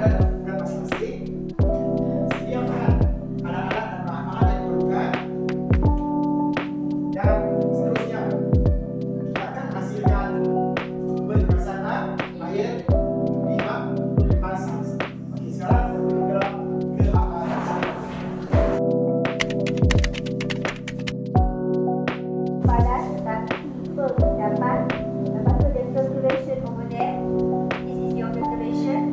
dan kebutuhan masing-masing. Sediakan alat-alat dan bahan-bahan yang diperlukan, dan seterusnya kita akan hasilkan sumber bersama air 5 pasang. Okey, sekarang kita ke padas tapi tipe dapat. Lepas tu dia filtration over there. This is your filtration.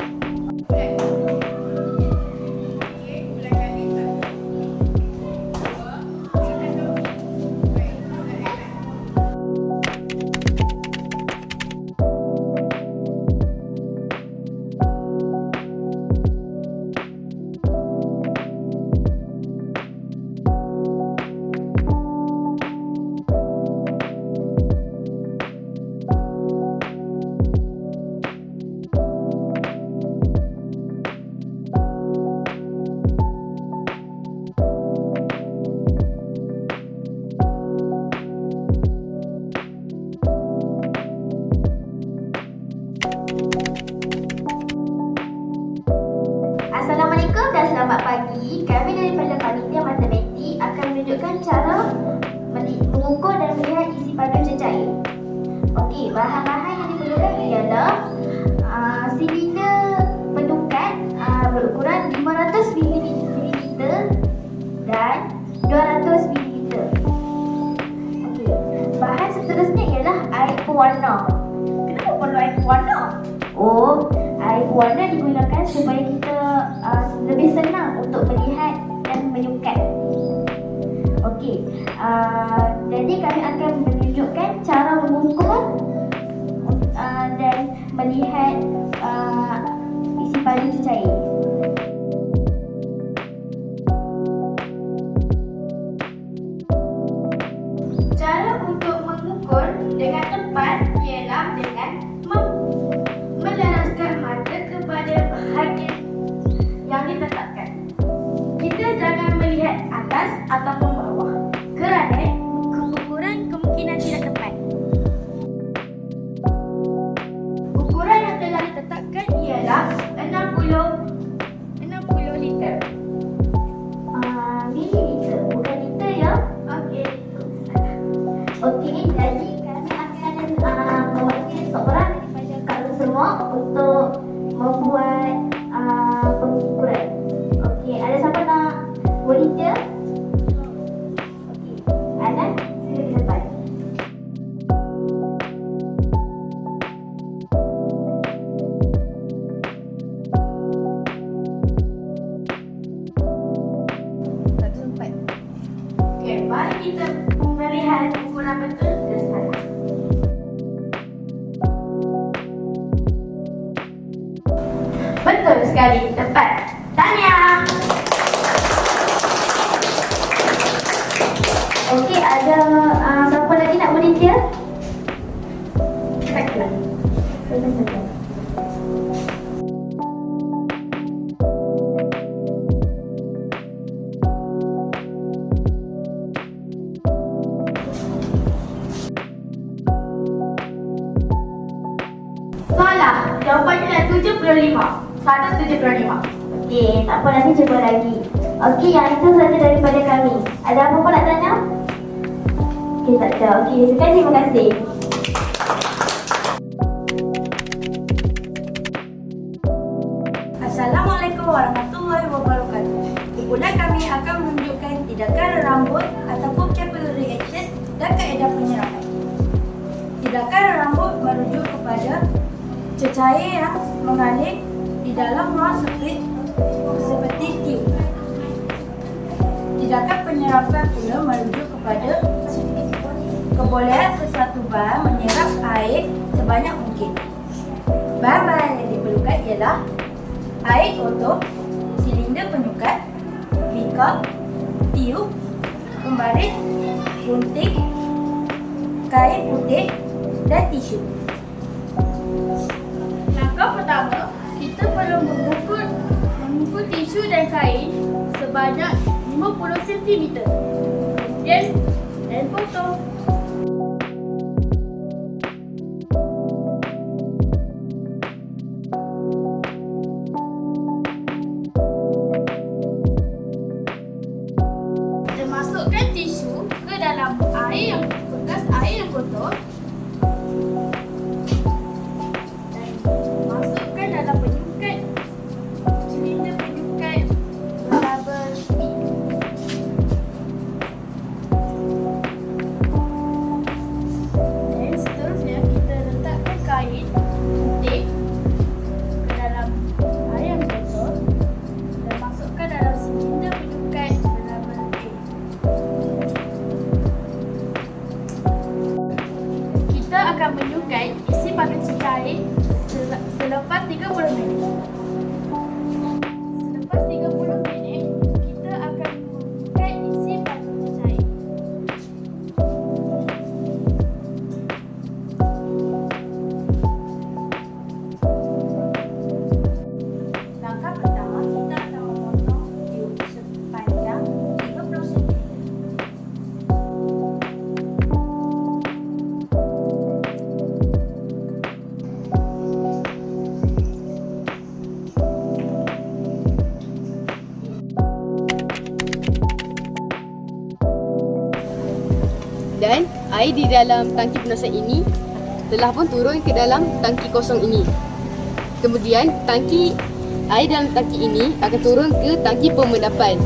Assalamualaikum dan selamat pagi. Kami daripada Panitia Matematik akan menunjukkan cara mengukur dan melihat isi padu cecair. Okey, bahan-bahan yang diperlukan ialah silinder penukat berukuran 500 ml dan 200 ml. Okey, bahan seterusnya ialah air pewarna. Kenapa perlu air pewarna? Oh, air pewarna digunakan supaya kita lebih senang untuk melihat dan menyukat. Okey, jadi kami akan menunjukkan cara mengukur dan melihat isi padu cecair. Cara untuk mengukur dengan tepat ialah dengan melaraskan mata kepada bahagian yang ditetapkan. Kita jangan melihat atas ataupun bawah kerana ukuran kemungkinan tidak tepat. Ukuran yang telah ditetapkan ialah 60 liter. Mililiter, bukan liter ya? Okey. Okey, jadi kami akan mewakili seorang daripada kalian semua untuk membuat pengukuran. Okey, ada siapa nak volunteer? Okey, Anan, sila ke depan. Okey, mari kita melihat ukuran betul ke sana. Betul sekali, tepat. Tahniah. Okey, ada siapa lagi nak volunteer? Baiklah. Salah. Jawapannya adalah 75. 175. Okey, tak apa, nanti cuba lagi. Okey, yang itu saja daripada kami. Ada apa-apa nak tanya? Okey, tak ada. Okey, sekali terima kasih. Assalamualaikum warahmatullahi wabarakatuh. Kumpulan kami akan menunjukkan tindakan rambut ataupun capillary reaction dan kaedah penyerapan. Tindakan rambut merujuk kepada cecair yang mengalir di dalam ruang seperti tiup. Tindakan penyerapan pula merujuk kepada kebolehan sesuatu bahan menyerap air sebanyak mungkin. Bahan-bahan yang diperlukan ialah air kotor, silinder penyukat, bika, tiup, pembaris, gunting, kain putih dan tisu. Langkah pertama, kita perlu mengukur tisu dan kain sebanyak 50 cm. Kemudian, dan potong. Dan air di dalam tangki penuasan ini telah pun turun ke dalam tangki kosong ini. Kemudian air dalam tangki ini akan turun ke tangki pemendapan.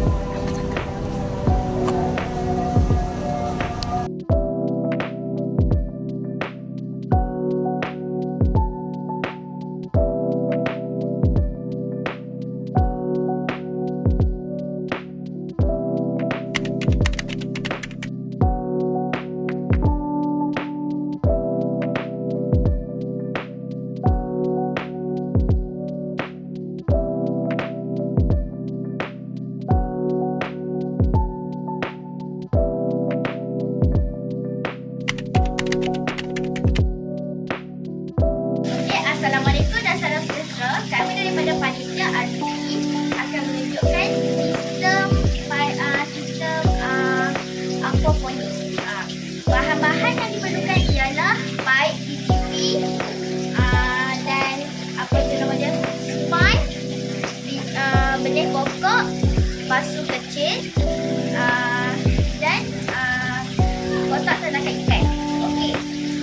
Okey, Assalamualaikum dan salam sejahtera. Kami daripada panitia RT akan menunjukkan sistem aquaponik. Bahan-bahan yang diperlukan ialah pipe PVC dan apa itu nama dia? Spine, benih pokok, pasu kecil dan kotak tanakan ikan. Okey.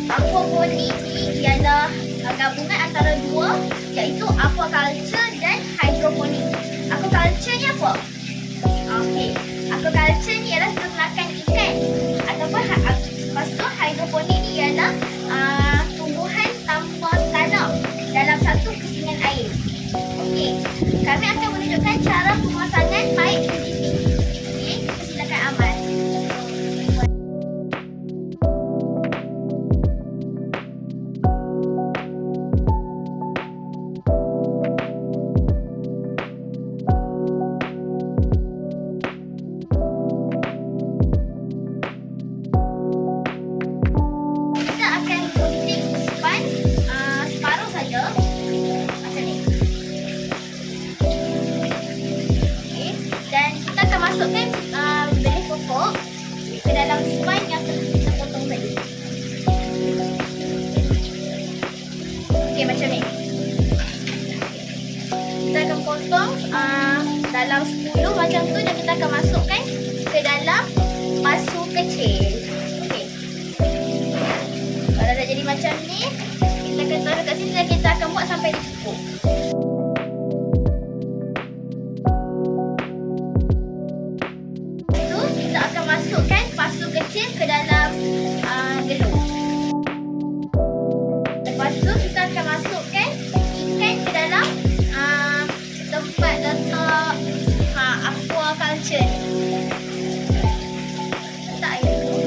Aquaponik ni ialah gabungan antara dua, iaitu aquaculture dan hydroponik. Aquaculture ni apa? Okey, aquaculture ni ialah ternakan ikan ataupun lepas tu hydroponik ni ialah tumbuhan tanpa tanam dalam satu kesingan air. Okey, kami akan menunjukkan cara pemasangan pipe PVC. Okey, silakan Amal. Kita akan gunting span separuh saja macam ni. Okey, dan kita akan masukkan benih pokok ke dalam span yang telah kita potong tadi. Okey, macam ni. Kita akan potong dalam 10 macam tu dan kita akan masukkan ke dalam pasu kecil. Okey. Kalau dah jadi macam ni, kita akan taruh kat sini dan kita akan buat sampai dia cukup. Itu kita akan masukkan pasu kecil ke dalam gelung. Lepas tu kita akan masukkan ikan ke dalam tempat letak aquaculture ni. Letak air dulu.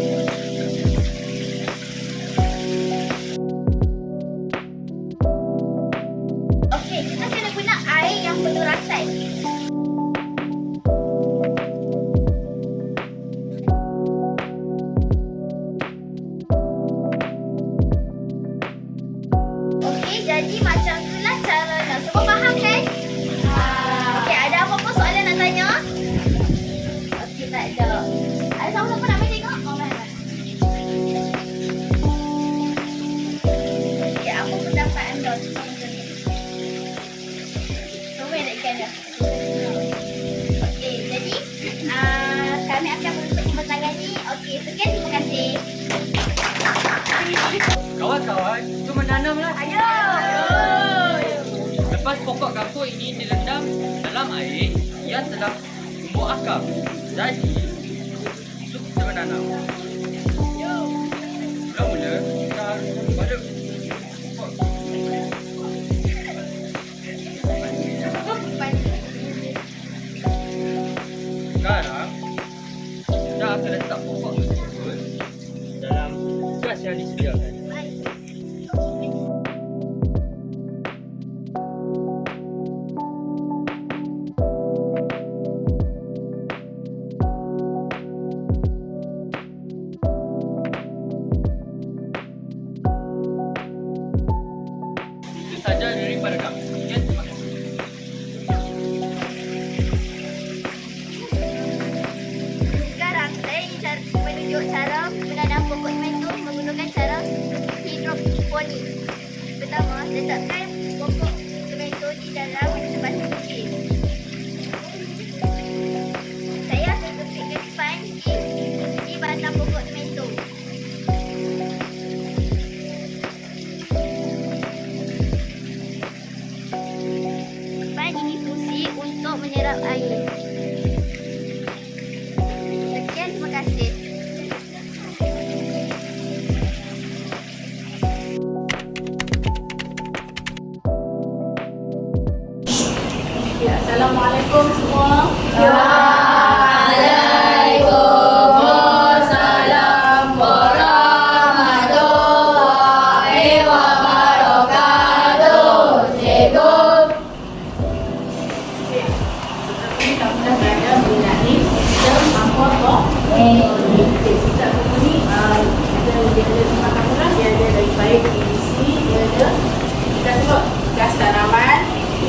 Okey, kita kena guna air yang penuh rasan. Okey, jadi macam itulah caranya. Semua faham kan? Okey, ada apa-apa soalan nak tanya? Okey, tak ada. Ada siapa-siapa nak main tengok? Oh, main. Okey, apa pendapat anda tentang benda ni? Cuba nak ikan dia. Okey, jadi kami akan menutup pembentangan ni. Okey, sekian, terima kasih. Kawan-kawan, itu menanamlah. Ayo! Lepas pokok kapur ini direndam dalam air, ia telah tumbuh akar. Jadi, itu kita menanam. Mula-mula, kita harus pada pokok. Sekarang, kita akan letak pokok tersebut dalam gas yang disediakan. Itu saja daripada kami. Sekian, terima kasih. menyerap air. Sekian, terima kasih. Assalamualaikum semua.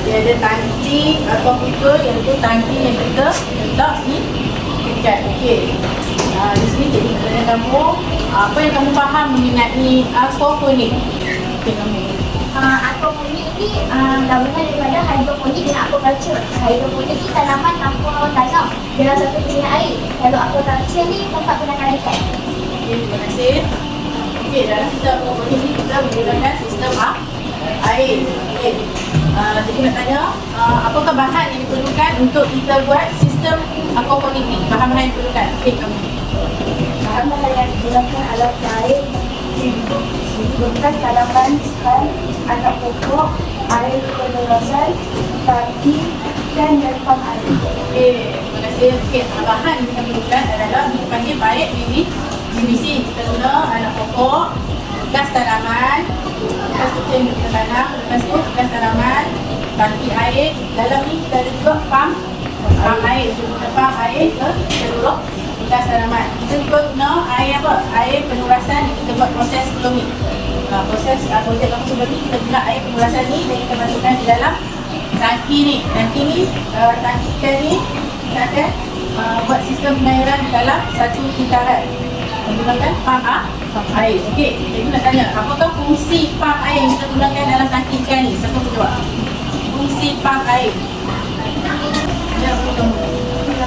Dia ada tangki komputer, iaitu tangki yang kita letak di dekat. Okey. Di sini jadi tanya kamu, apa yang kamu faham mengenai aquaponik? Okey, kamu. Aquaponik ni gabungan daripada hidroponik dan aquaculture. Hidroponik ni tanaman tanpa tanam dalam satu piringan air. Lalu aquaculture ni tempat penanganan ikan. Okey, terima kasih. Okey, dalam sistem aquaponik ni kita menggunakan sistem air. Okey. Jadi nak tanya, apakah bahan yang diperlukan untuk kita buat sistem aquaponik ni? Bahan-bahan yang diperlukan. Okey, kamu. Bahan-bahan yang digunakan adalah air, bekas tanaman, ikan, anak pokok, air penerasan, tangki dan pam air. Okey, terima kasih. Okey, bahan yang kita perlukan adalah dipanggil baik PVC. Kita guna anak pokok, bekas tanaman, bekas tu yang kita tanam, lepas tu bekas tanaman, tangki air. Dalam ni kita ada juga pam air. Kita pam air ke seluruh bekas tanaman. Kita juga guna air apa? Air penurasan yang kita buat proses sebelum ni. Proses projek kamu sebelum ni kita guna air penurasan ni dan kita masukkan di dalam tangki ni. Tangki ni, tangki ikan ni kita akan buat sistem pengairan di dalam satu litaran menggunakan pam air. Okey, jadi nak tanya, apakah fungsi pam air yang kita gunakan dalam tangki ikan ni? Siapa boleh jawab? Fungsi pam air. Ya, betul.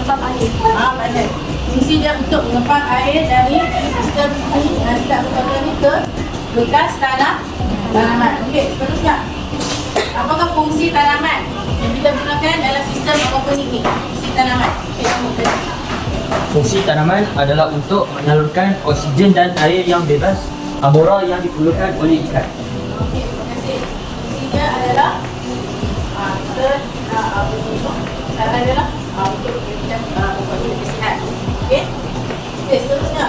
Pam air. Pandai. Fungsi dia untuk mengepam air dari sistem ni, tidak betul ni ke bekas tanaman. Okey, seterusnya. Apakah fungsi tanaman yang kita gunakan dalam sistem aquaponik ni? Fungsi tanaman. Okey, kamu tanya. Fungsi tanaman adalah untuk menyalurkan oksigen dan air yang bebas ambora yang diperlukan oleh ikan. Okey, terima kasih. Fungsinya adalah cara adalah untuk memberikan pokoknya lebih sihat. Okey. Okey, seterusnya.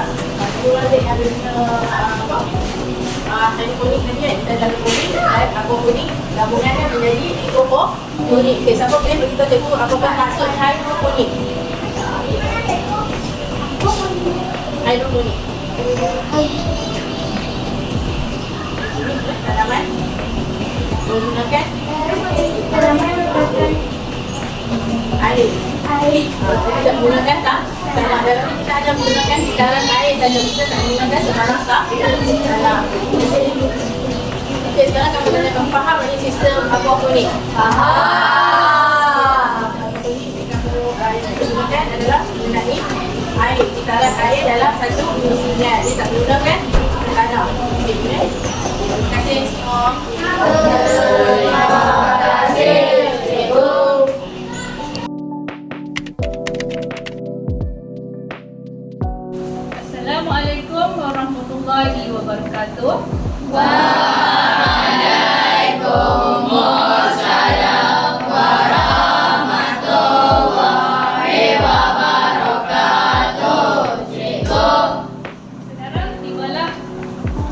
Dua adik ada hidroponik tadi kan? Kita ada hidroponik dan aquaponik. Gabungannya menjadi aquaponik. Okey, siapa boleh beritahu cikgu apakah maksud hidroponik? Hidroponik. Ini tanaman menggunakan air. Kita menggunakan tanah. Dalam ni kita hanya menggunakan sekarang air saja. Kita tak menggunakan sebarang tanah. Okey, sekarang kamu faham ni sistem aquaponik? Faham. Yang kita gunakan adalah mengenai air. Kitaran air dalam satu isinya. Dia tak menggunakan tanah. Okey, terima kasih semua. Terima kasih, cikgu. Assalamualaikum warahmatullahi wabarakatuh. Sekarang tibalah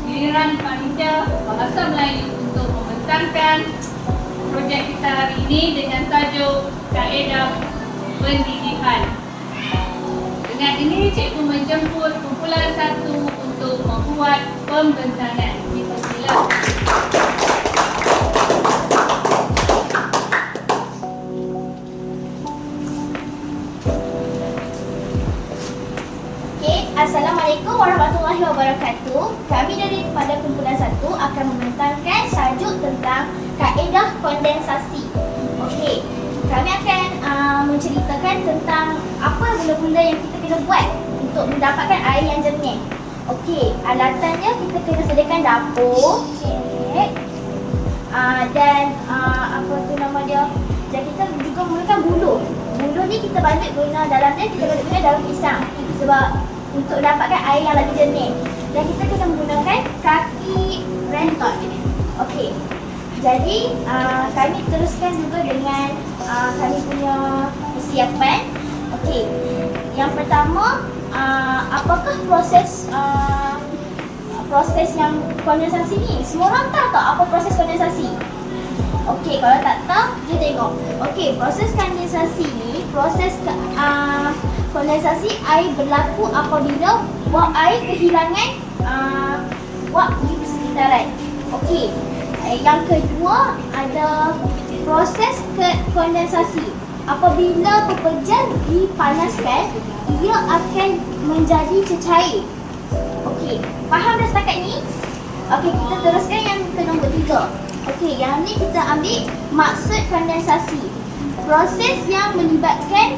giliran panitia Bahasa Melayu untuk membentangkan projek kita hari ini dengan tajuk Kaedah Pendidikan. Dengan ini, cikgu menjemput kumpulan 1 untuk membuat pembentangan. Dipersilakan. Okey, Assalamualaikum warahmatullahi wabarakatuh. Kami daripada kumpulan 1 akan membentangkan tajuk tentang kaedah kondensasi. Okey, kami akan menceritakan tentang apa benda-benda yang kita kena buat untuk mendapatkan air yang jernih. Okey, alatannya kita kena sediakan dapur, cek, dan apa tu nama dia, dan kita juga menggunakan buluh kita balik guna dalam dia, kita balik guna daun pisang. Sebab untuk dapatkan air yang lagi jernih. Dan kita kena menggunakan kaki rentot ini. Okey. Jadi kami teruskan juga dengan kami punya persiapan. Okey. Yang pertama, apakah proses yang kondensasi ni? Semua orang tahu tak apa proses kondensasi? Okey, kalau tak tahu, jom tengok. Okey, proses kondensasi ni, kondensasi air berlaku apabila wap air kehilangan wap di persekitaran. Okey. Yang kedua ada proses kondensasi. Apabila pepejan dipanaskan, ia akan menjadi cecair. Okey, faham dah setakat ni? Okey, kita teruskan yang ke nombor 3. Okey, yang ni kita ambil maksud kondensasi. Proses yang melibatkan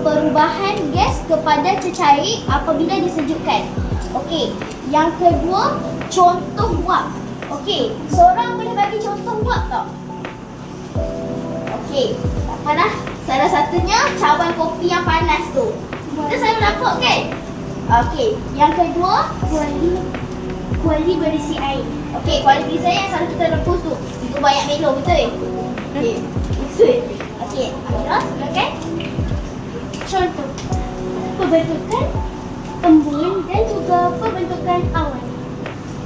perubahan gas kepada cecair apabila disejukkan. Okey, yang kedua contoh wap. Okey, seorang boleh bagi contoh wap tak? Okey, tak apa dah. Salah satunya cawan kopi yang panas tu. Kita selalu nampak kan? Okey, yang kedua kuali berisi air. Okey, kuali berisi air yang selalu kita rebus tu. Itu banyak melo, betul? Okey, betul. Okey, Amira silakan. Contoh pembentukan embun dan juga pembentukan awan.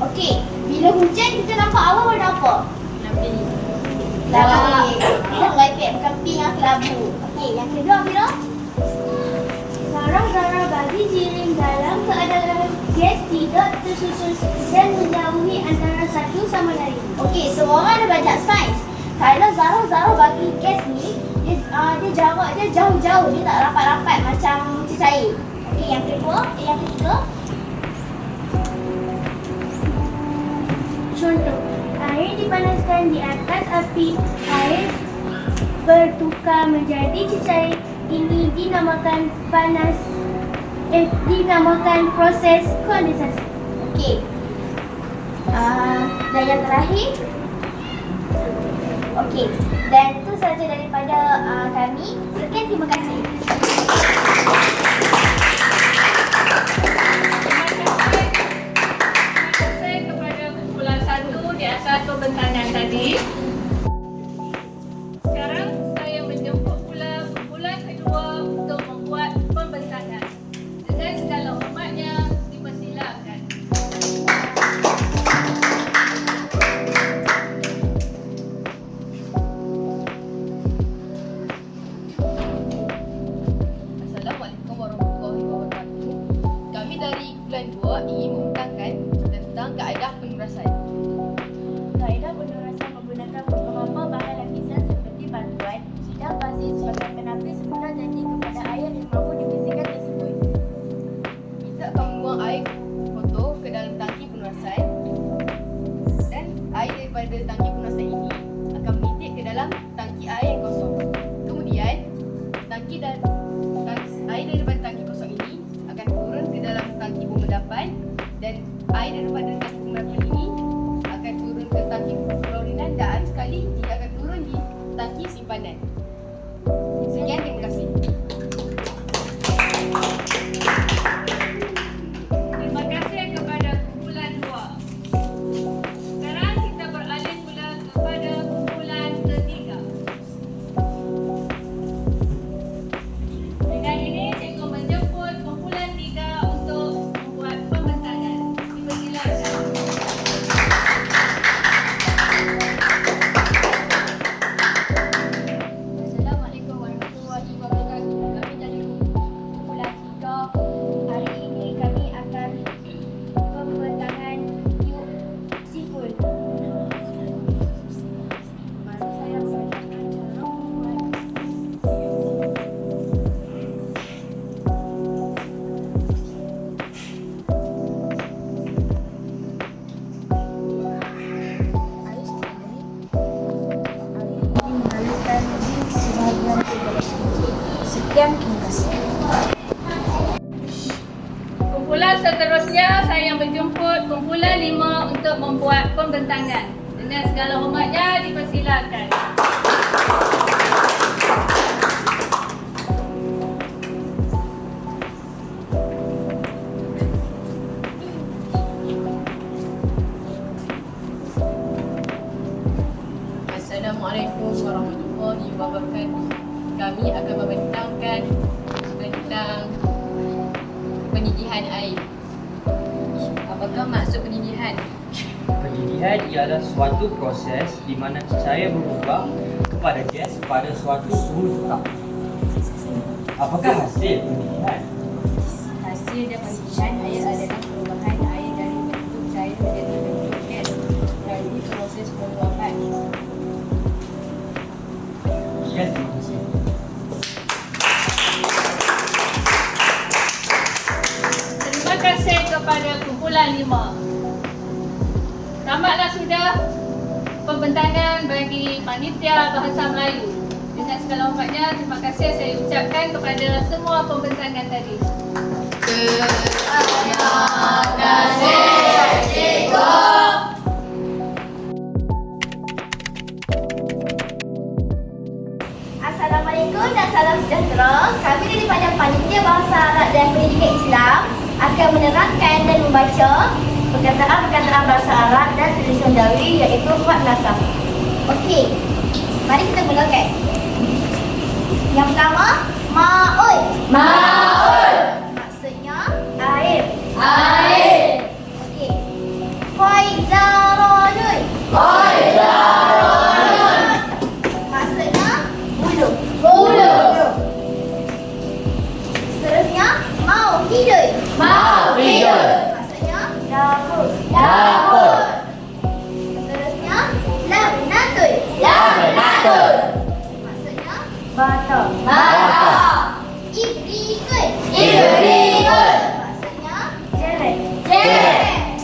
Okey, bila hujan kita nampak awan warna apa? Labu. Yang iPad bukan pink lah, kelabu. Okey, yang kedua Amira. Zarah-zarah bagi jiring dalam keadaan gas tidak tersusun dan menjauhi antara satu sama lain. Okey, semua orang ada belajar sains. Kalau zarah-zarah bagi gas ni, dia jarak dia jauh-jauh, dia tak rapat-rapat macam cecair. Okey, yang ketiga. Contoh, air dipanaskan di atas api, air bertukar menjadi cecair. Ini dinamakan dinamakan proses kondensasi. Okey. Dan yang terakhir. Okey. Dan itu sahaja daripada kami. Sekian, terima kasih. Terima kasih kepada kumpulan 1 di atas pembentangan tadi. Sekarang saya menjemput pula kumpulan kedua untuk membuat pembentangan. Dengan segala hormatnya, dipersilakan. Assalamualaikum warahmatullahi wabarakatuh. Kami dari kumpulan 2 ingin membentangkan tentang kaedah penurasan. Kaedah penurasan menggunakan beberapa bahan lapisan seperti bantuan, sidang pasir sebagai penapis semula janji kepada air yang mampu dibersihkan tersebut. Kita akan membuang air kotor ke dalam tangki penurasan dan air daripada tangki penurasan ini akan menitik ke dalam tangki air yang kosong. Kemudian air daripada tangki kosong ini akan turun ke dalam tangki pemedapan dan air daripada tangki pemedapan ini akan turun ke tangki klorinan dan sekali ia akan turun di tangki simpanan. Sekian, terima kasih. Terima kasih kepada kumpulan 2. Sekarang kita beralih pula kepada kumpulan ketiga. Dengan ini, cikgu menjemput kumpulan 3 untuk membuat pembentangan. Dipersilakan. Assalamualaikum warahmatullahi wabarakatuh. Kami dari kumpulan 3. Hari ini kami akan pembentangan yuk seafood. Mari saya sampaikan cara membuat air sekali. Air ini mengalirkan di sebahagian segala sudut. Sekian, terima kasih. Kumpulan seterusnya, saya menjemput kumpulan 5 untuk membuat pembentangan. Dengan segala hormatnya, dipersilakan. kami akan membentangkan tentang pendidikan air. Apakah maksud pendidikan? Pendidikan ialah suatu proses di mana cahaya berubah kepada gas pada suatu suhu tetap. Apakah hasil pendidikan? Hasil dan pendidikan air adalah perubahan air dari bentuk cair menjadi bentuk gas melalui proses penguapan. Ya, terima kasih. Terima kasih kepada kumpulan 5. Tamatlah sudah pembentangan bagi panitia bahasa Melayu. Dengan segala hormatnya, terima kasih saya ucapkan kepada semua pembentangan tadi. Assalamualaikum dan salam sejahtera. Kami daripada Panitia Bahasa Arab dan Pendidikan Islam akan menerangkan dan membaca perkataan-perkataan bahasa Arab dan tulisan Jawi iaitu 14. Okey, mari kita mulakan. Yang pertama, ma'ul. Ma'ul. Maksudnya air. Air. Okey. Faizarun. Faizarun. Maksudnya bulu. Bulu. Seterusnya, mau hidup. Mau hidup. Maksudnya dapur. Dapur. Seterusnya, labnatul. Labnatul. Maksudnya bata. Bata. Ibrikun. Ibrikun. Maksudnya jeret. Jeret.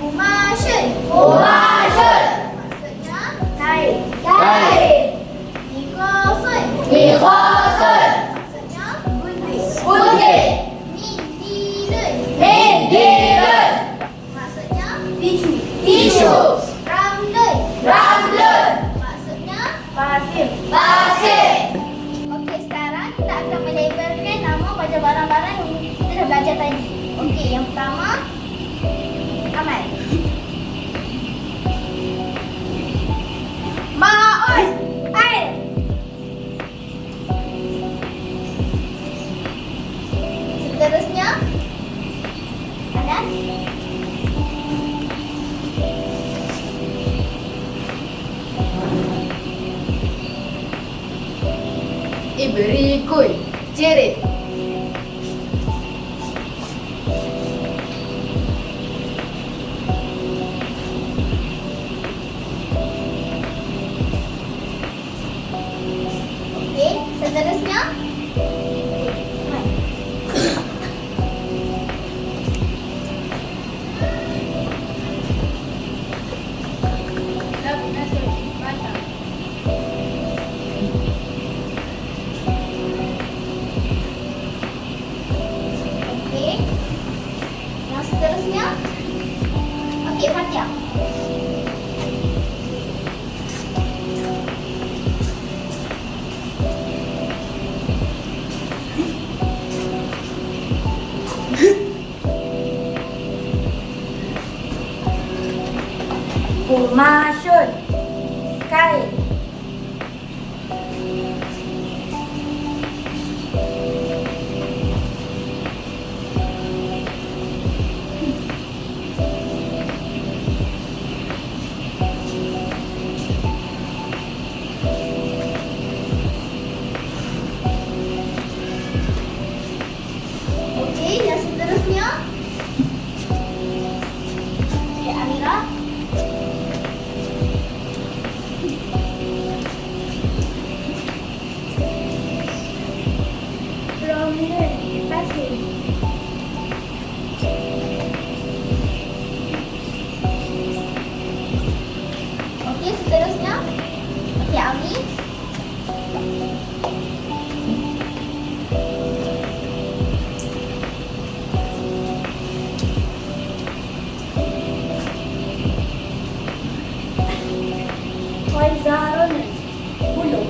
Umasyun. Umasyun. Maksudnya kain. Kain. Nikhasun. Nikhasun. Maksudnya gunting. Gunting. Mindilun. Mindilun. Maksudnya tisu. Tisu. Ramlun. Ramlun. Maksudnya pasir. Pasir. Okey, sekarang kita akan melabelkan nama pada barang-barang yang kita dah belajar tadi. Okey, yang pertama Amal. Ma'un. Air. Seterusnya Anas. Ibrikun, jerit. Okey, seterusnya Labnatul, bata. Okey. Yang seterusnya okey, Fatia. Umasyun. Kain. Okey, yang seterusnya okey, Amira. Prominent. Pasir. Okey, seterusnya okey, Ami. Faizarun. Bulu.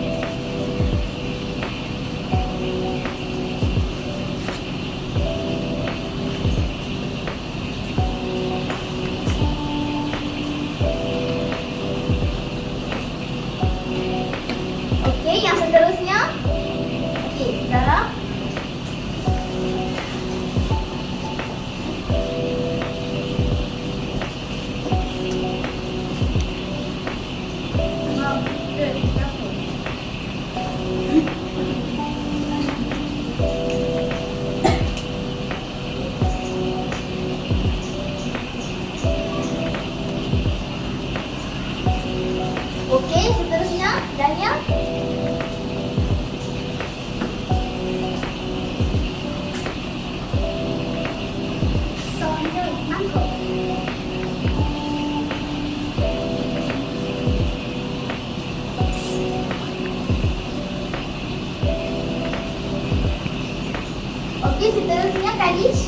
seterusnya Kadish.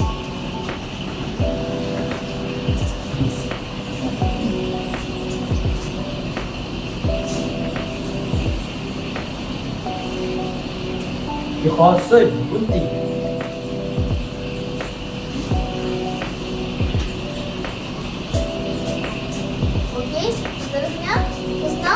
Dikhasin gunting. Okey, seterusnya Husna.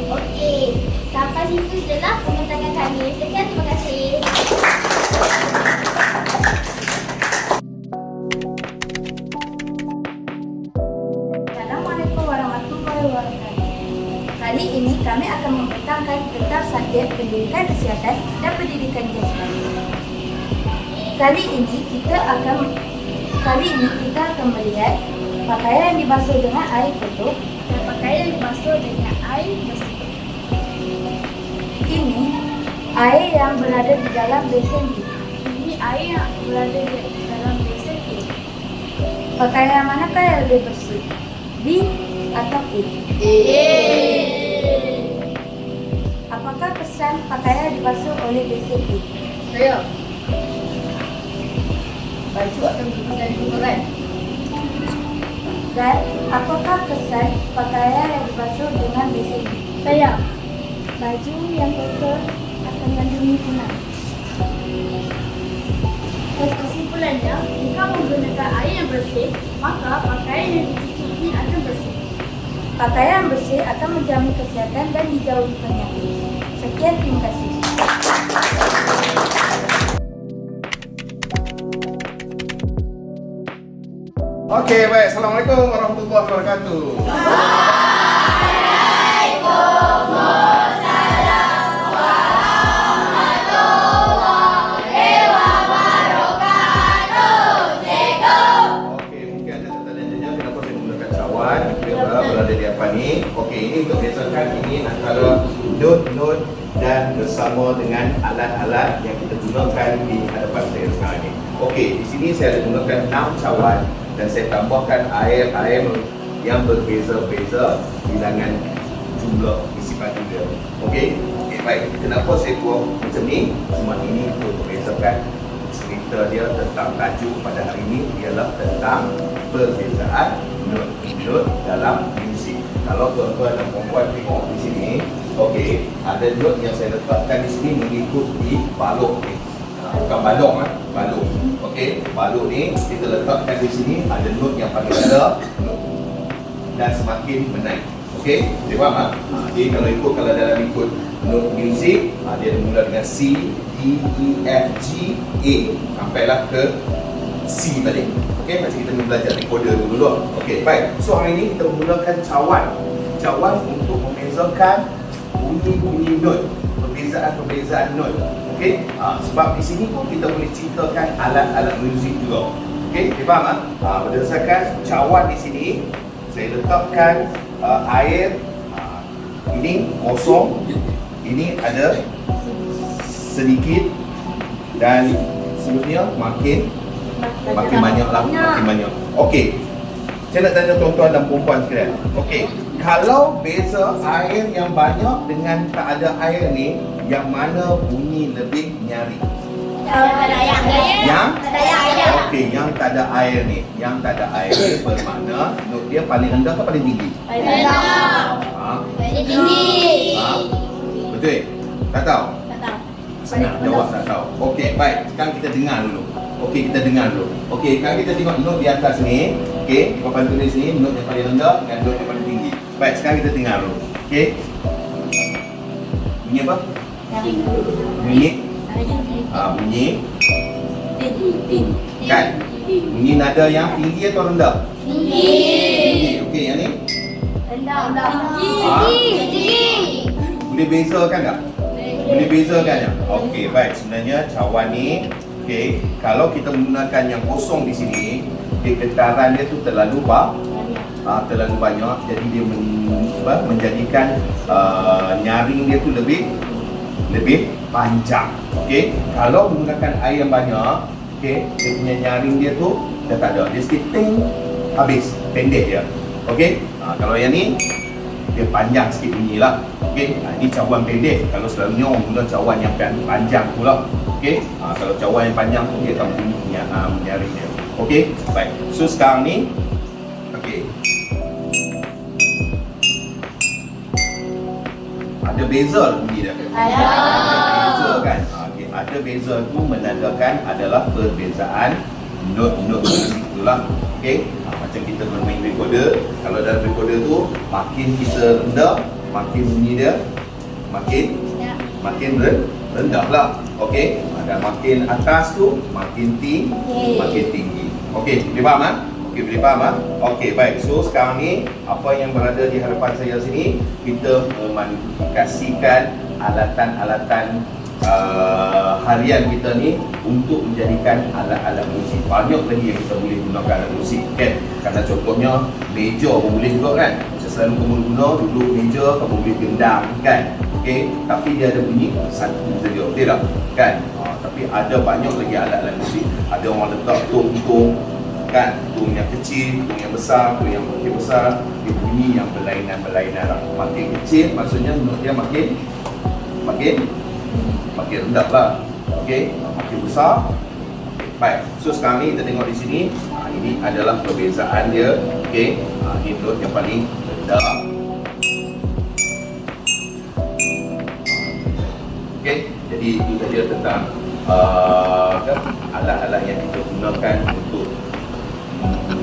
Okey, sampai situ jelah pembentakan kami. Sekian, terima kasih. Assalamualaikum warahmatullahi wabarakatuh. Kali ini kami akan membentangkan tentang subjek pendidikan kesihatan dan pendidikan jasmani. Kali ini kita akan melihat pakaian yang dibasuh dengan air kotor dan pakaian yang dibasuh dengan air bersih. Ini air yang berada di dalam besen B. Ini air yang berada di dalam besen A. Pakaian manakah yang lebih bersih? B atau A? Apakah kesan pakaian dibasuh oleh besen A? Saya. Baju akan berubah dari kotoran. Dan apakah kesan pakaian yang dibasuh dengan besen B? Saya. Baju yang kotor akan mengandungi kuman. Kesimpulannya, jika menggunakan air yang bersih, maka pakaian yang dicuci akan bersih. Pakaian bersih akan menjamin kesehatan dan dijauhi penyakit. Sekian, terima kasih. Okey, baik. Assalamualaikum warahmatullahi wabarakatuh. Okey, mungkin ada tertanya-tanya kenapa saya menggunakan cawan. Dia berada di apa ni? Okey, ini untuk bezakan ini antara not dan bersama dengan alat-alat yang kita gunakan di hadapan saya sekarang ni. Okey, di sini saya ada gunakan 6 cawan dan saya tambahkan air yang berbeza-beza bilangan jumlah isi baju dia. Okey, baik. Kenapa saya buat macam ni? Semua ini untuk membezakan cerita dia tentang tajuk pada hari ini ialah tentang perbezaan not dalam muzik. Kalau tuan-tuan dan puan-puan tengok di sini, okey, ada not yang saya letakkan di sini mengikuti balok ni. Bukan balong balok. Okey, balok ni kita letakkan di sini ada not yang paling rendah dan semakin menaik. Okey, dia faham tak? Jadi kalau dalam ikut not muzik, dia mula dengan C, D, E, F, G, A sampailah ke C balik. Okey, macam kita belajar recorder dulu. Okey, baik. So hari ini kita menggunakan cawan untuk membezakan bunyi-bunyi not, perbezaan not. Okey, sebab di sini pun kita boleh ceritakan alat-alat muzik juga. Okey, dia faham tak? Berdasarkan cawan di sini, saya letakkan air ini kosong, ini ada sedikit dan seterusnya makin banyaklah, makin banyak. Okey, saya nak tanya tuan-tuan dan puan-puan sekalian. Okey, kalau beza air yang banyak dengan tak ada air ni, yang mana bunyi lebih nyari? Yang okey, yang tak ada air ni. Yang tak ada air ni bermakna not dia paling rendah ke paling tinggi? Betul? Tak tahu? Senang jawab tak tahu. Okey, baik. Sekarang kita dengar dulu. Okey, sekarang kita tengok not di atas ni. Okey, di papan tulis ni not yang paling rendah dengan not yang paling tinggi. Baik, sekarang kita dengar dulu. Okey. Bunyi apa? Bunyi kan? Bunyi nada yang tinggi atau rendah? Tinggi. Okey, yang ni? Tinggi. Boleh bezakan tak? Boleh bezakan tak? Okey, baik. Sebenarnya cawan ni, okey, kalau kita menggunakan yang kosong di sini, getaran dia tu terlalu terlalu banyak, jadi dia menjadikan nyaring dia tu lebih panjang. Okey, kalau menggunakan air yang banyak, okey, dia punya nyaring dia tu dah tak ada, dia sikit ting, habis, pendek dia. Okey, kalau yang ni dia panjang sikit bunyi lah. Okey, ini cawan pendek. Kalau selalunya orang guna cawan yang panjang pula. Okey, kalau cawan yang panjang tu dia akan bunyi nyaring dia. Okey, baik. So sekarang ni, okey, ada beza bunyi dia. Ada beza kan? Okey, ada beza tu menandakan adalah perbezaan not musik tu lah. Okey, macam kita bermain recorder, kalau dalam recorder tu makin kita rendah, makin bunyi dia makin rendah lah. Okey, dan makin atas tu makin tinggi. Okey, boleh faham ah? Okey, boleh faham ah? Okey, baik. So sekarang ni apa yang berada di hadapan saya sini, kita memodifikasikan alatan-alatan harian kita ni untuk menjadikan alat-alat musik. Banyak lagi yang kita boleh gunakan alat musik kan. Karena contohnya meja pun boleh juga kan. Macam selalu kamu guna duduk meja, kamu boleh gendang kan. Okey, tapi dia ada bunyi satu saja. Betul tak? Kan? Tapi ada banyak lagi alat-alat musik. Ada orang letak tung kan, tung yang kecil, tung yang besar, tung yang makin besar, dia bunyi yang berlainan lah. Makin kecil maksudnya not dia makin rendah lah. Okey, makin besar. Baik, so sekarang ni kita tengok di sini, ini adalah perbezaan dia. Okey, ini not yang paling rendah. Okey, jadi itu saja tentang alat-alat yang kita gunakan untuk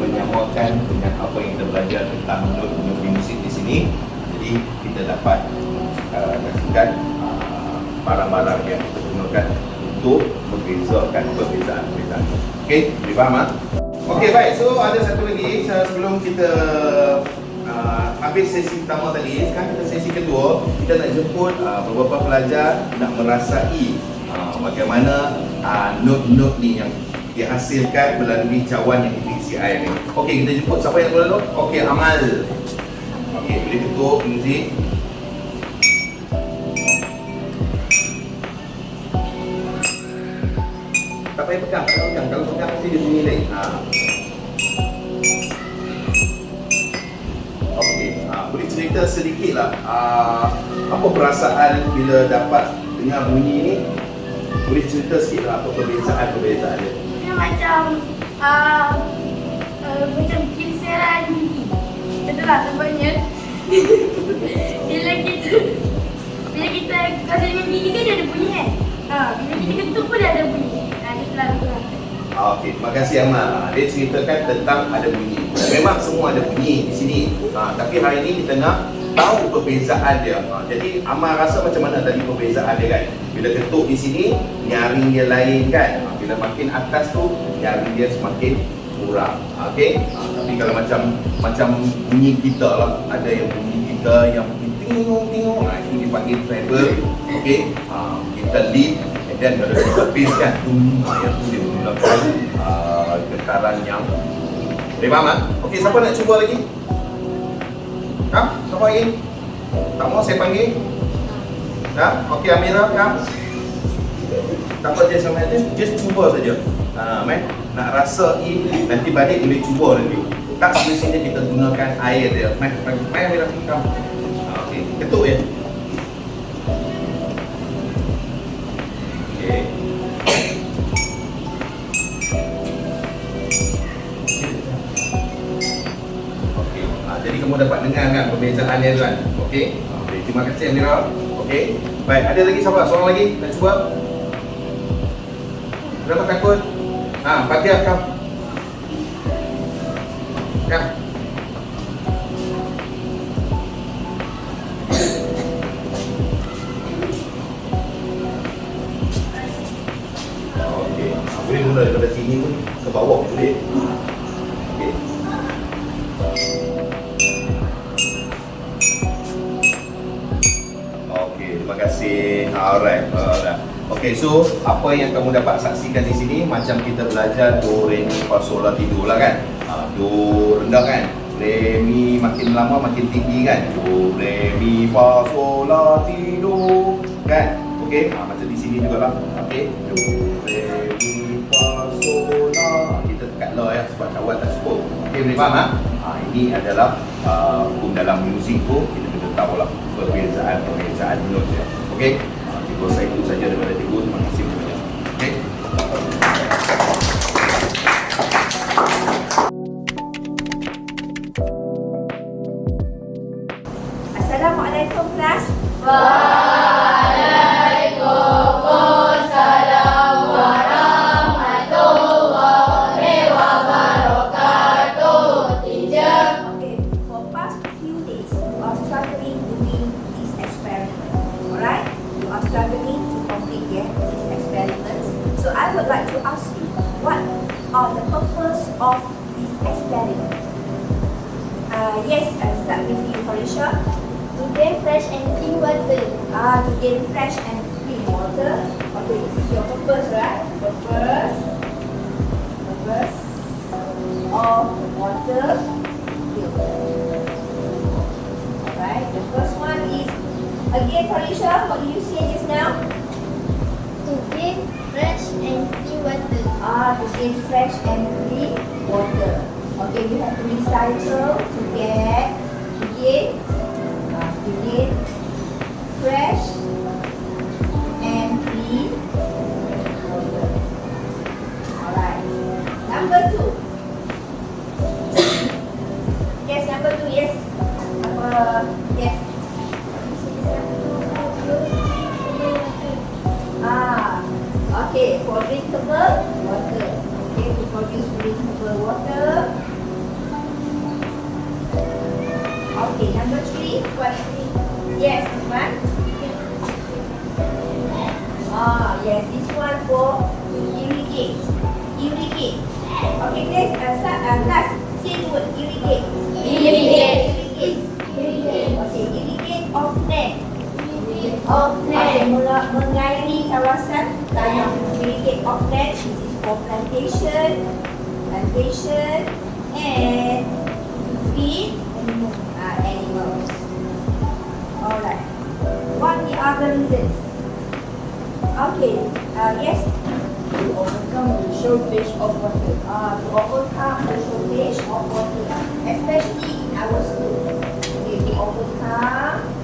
menyamakan dengan apa yang kita belajar tentang not musik di sini. Jadi kita dapat saksikan barang-barang yang kita gunakan untuk membezakan perbezaan-perbezaan. Okey, boleh faham ah? Okey, baik. So ada satu lagi sebelum kita habis sesi pertama tadi, sekarang kita sesi kedua, kita nak jemput beberapa pelajar nak merasai bagaimana not ni yang dihasilkan melalui cawan yang kita isi air ni. Okey, kita jemput siapa yang boleh dulu? Okey, Amal. Okey, boleh ketuk muzik. Tak payah pegang, kalau pegang mesti dia bunyi lain. Okey, boleh cerita sedikit lah apa perasaan bila dapat dengar bunyi ni? Boleh cerita sikit lah apa perbezaan dia? Dia macam kilseran gigi. Itulah sebabnya Bila kita kasi dengan gigi kan dia ada bunyi kan? Bila kita ketuk pun dia ada bunyi. Dia selalu Okey, terima kasih Amal. Dia ceritakan tentang ada bunyi. Memang semua ada bunyi di sini. Tapi hari ini kita nak tahu perbezaan dia. Jadi Amal rasa macam mana tadi perbezaan dia kan? Bila ketuk di sini, nyaring dia lain kan? Bila makin atas tu, nyaring dia semakin kurang. Okey? Tapi kalau macam bunyi kita lah, ada yang bunyi kita yang tinggung-tinggung, itu dipanggil treble. Okey? Kita lead, dan kalau kita bass kan, yang tu dia menggunakan getaran yang boleh faham tak? Okey, siapa nak cuba lagi? Siapa lagi? Tak mau saya panggil? Okey, Amira, tak apa je sama dia, just cuba saja. Nak rasa nanti balik boleh cuba nanti. Tak semestinya kita gunakan air dia. Mai Amira, come. Okey, ketuk je. Okey. Okey, jadi kamu dapat dengar kan perbezaan dia kan? Okey. Terima kasih Amira. Okey. Baik, ada lagi siapa? Seorang lagi nak cuba? Kenapa takut? Fatiha come. Come. Okey. Boleh mula daripada sini pun ke bawah boleh. Okey. Okey, terima kasih. Alright. Okey, so apa yang kamu dapat saksikan di sini macam kita belajar do, re, mi, fa, sol, la, ti, do lah kan. Do rendah kan. Re mi makin lama makin tinggi kan. Do re mi fa sol la ti do kan. Okey, macam di sini juga lah. Okey, do re mi fa sol la. Kita tekat la ya sebab cawan tak cukup. Okey, boleh faham ah? Ini adalah hukum dalam muzik tu, kita kena tahu lah perbezaan not dia. Okey, cikgu saya itu saja daripada cikgu. Terima kasih banyak. Okey. Assalamualaikum kelas. Okay, for past few days, you are struggling doing this experiment. Alright? You are struggling to complete these experiments. So I would like to ask you, what are the purpose of this experiment? Yes, I'll start with you, Felicia. To gain fresh and clean water. To gain fresh and clean water. Okay, this is your purpose, right? Purpose of water filter. Alright, the first one is, again Felicia, what do you say just now? To gain fresh and clean water. To gain fresh and clean water. Okay, you have to recycle to gain fresh and clean water. Alright. Number 2. Yes, number 2, yes. Yes. Okay, for drinkable water. Okay, to produce drinkable water. Okay, number 3. What? Yes, one. Yes, this one for irrigate. Irrigate. Okay, let's last say the word irrigate. Irrigate. Okay, irrigate of net. Okay, mengairi kawasan tanam. Irrigate of net. This is for plantation and feed animals. Alright. What the other reasons? Okay. Yes. To overcome the shortage of water. To overcome the shortage of water, especially in our school. Okay, to overcome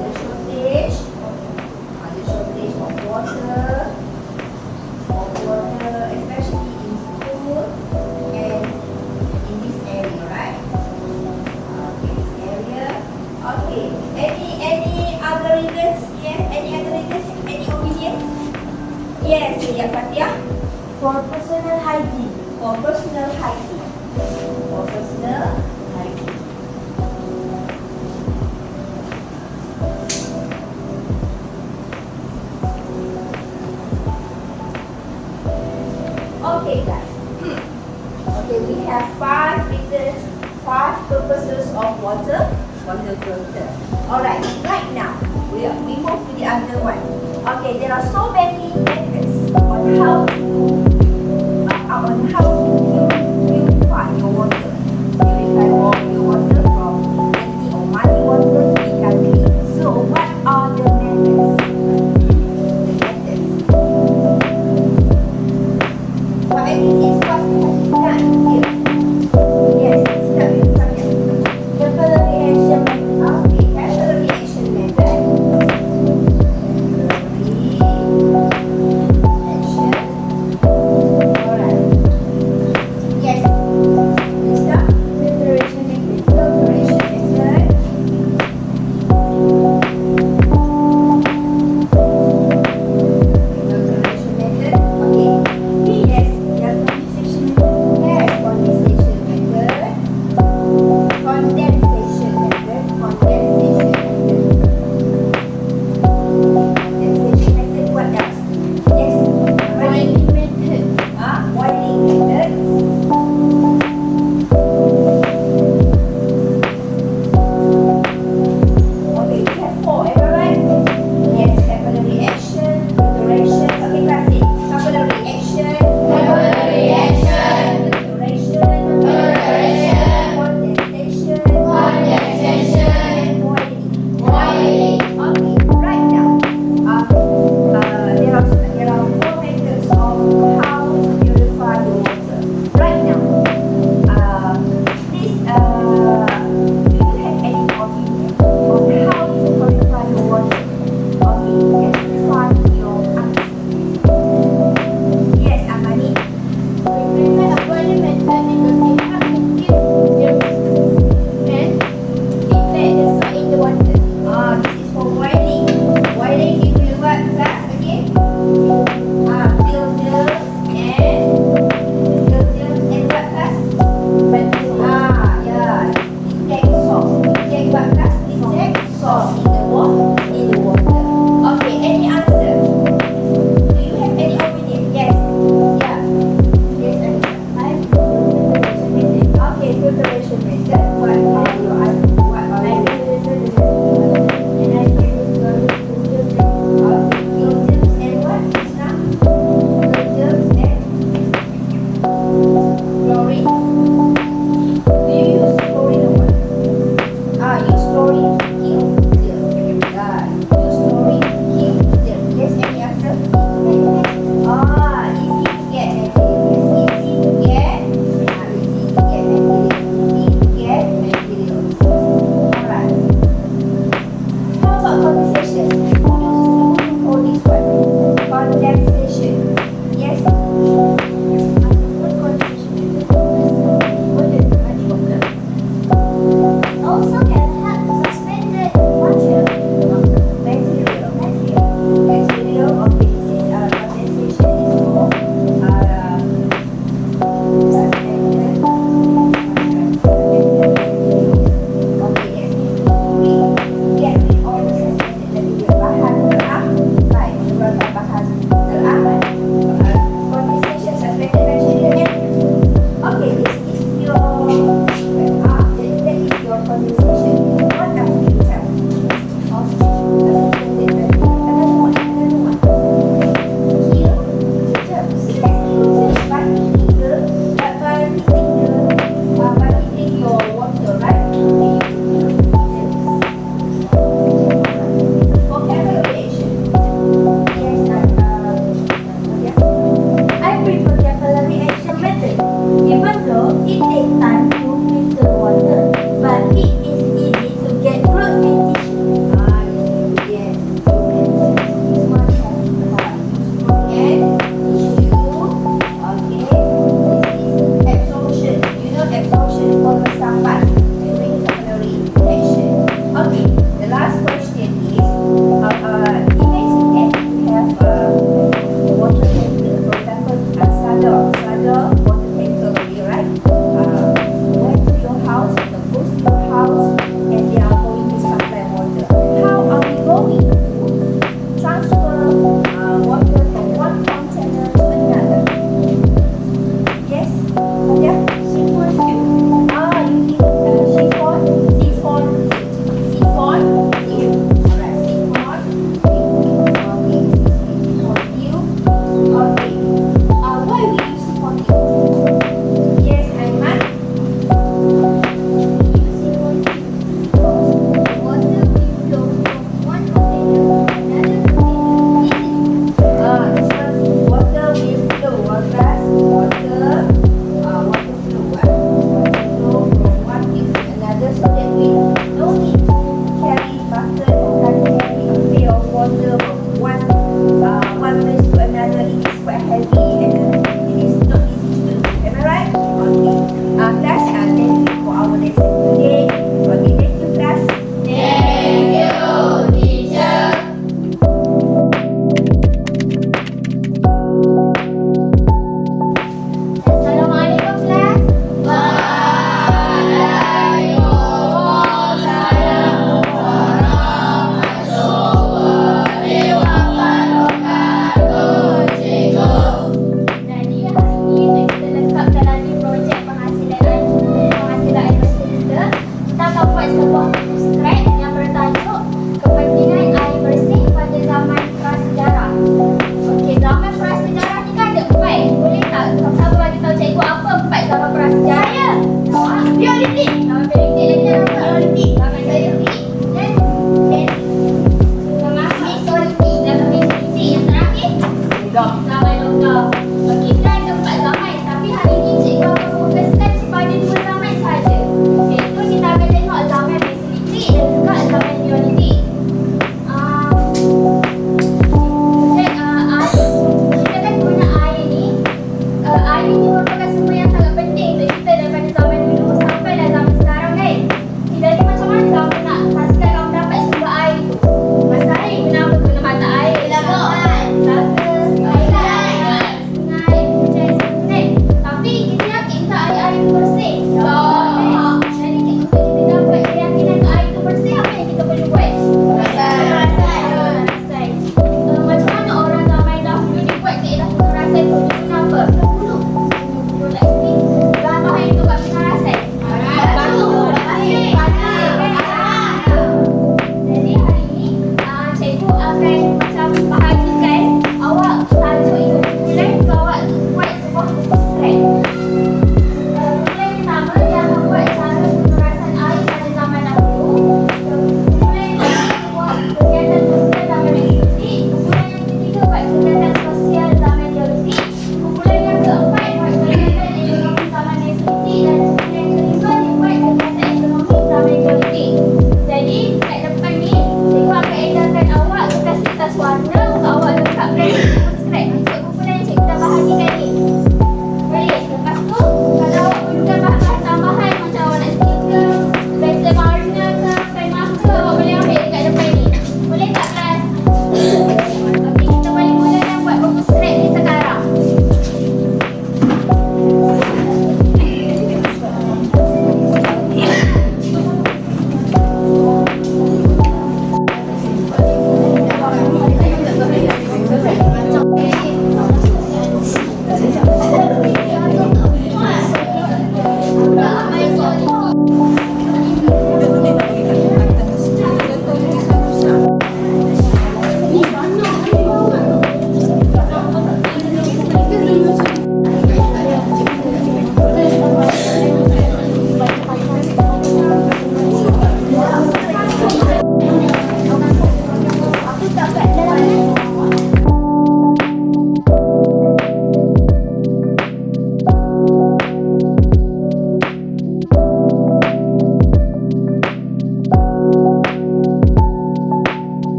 the shortage of water, especially in school and in this area, right? This area. Okay. Any other reasons? Yes. Any other reasons? Any opinion? Yes. Ya, Fatia. For personal hygiene. For personal hygiene. For personal hygiene. Okay, guys. Okay, we have 5 reasons, 5 purposes of water filter. Alright, right now we move to the other one. Okay, there are so many methods on how to purify your water. Purify your water from dirty or muddy water to become clean. So, what are the methods? What I mean is what we have done here. Yes, start with something. Capillary reaction method. Okay, capillary reaction method. Capillary reaction. Alright.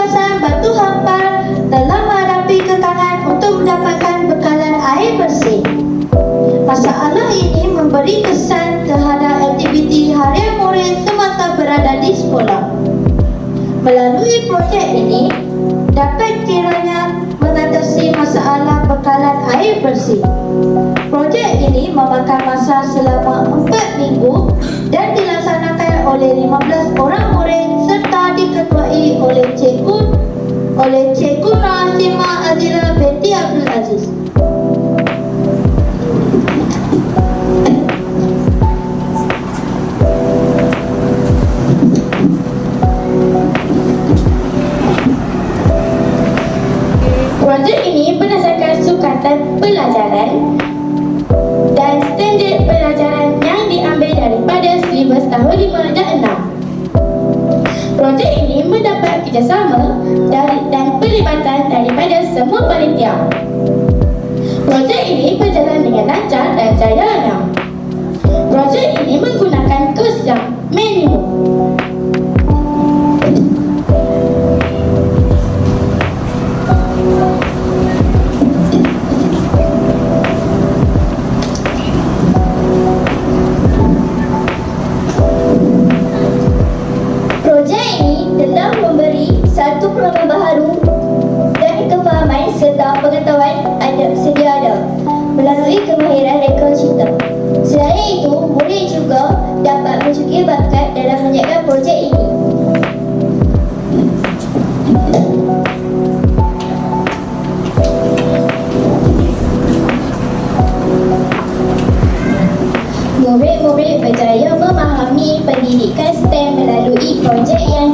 kawasan Batu Hampar dalam menghadapi kekangan untuk mendapatkan bekalan air bersih. Masalah ini memberi kesan terhadap aktiviti harian murid semasa berada di sekolah. Melalui projek ini, dapat kiranya mengatasi masalah bekalan air bersih. Projek ini memakan masa selama 4 minggu dan dilaksanakan oleh 15 orang murid serta diketuai oleh Cikgu Rahimah Azila binti Abdul Aziz. Projek ini berdasarkan sukatan pelajaran dan standard pelajaran yang diambil daripada silibus tahun 506. Projek ini mendapat kerjasama dan pelibatan daripada semua panitia. Projek ini berjalan dengan lancar dan jayanya. Projek ini menggunakan kos yang minimum. Projek ini telah memberi satu program baharu dan kefahaman serta pengetahuan sedia ada melalui kemahiran reka cipta. Selain itu, murid juga dapat mencukir bakat dalam menjaga projek ini. Murid-murid berjaya memahami pendidikan STEM melalui projek yang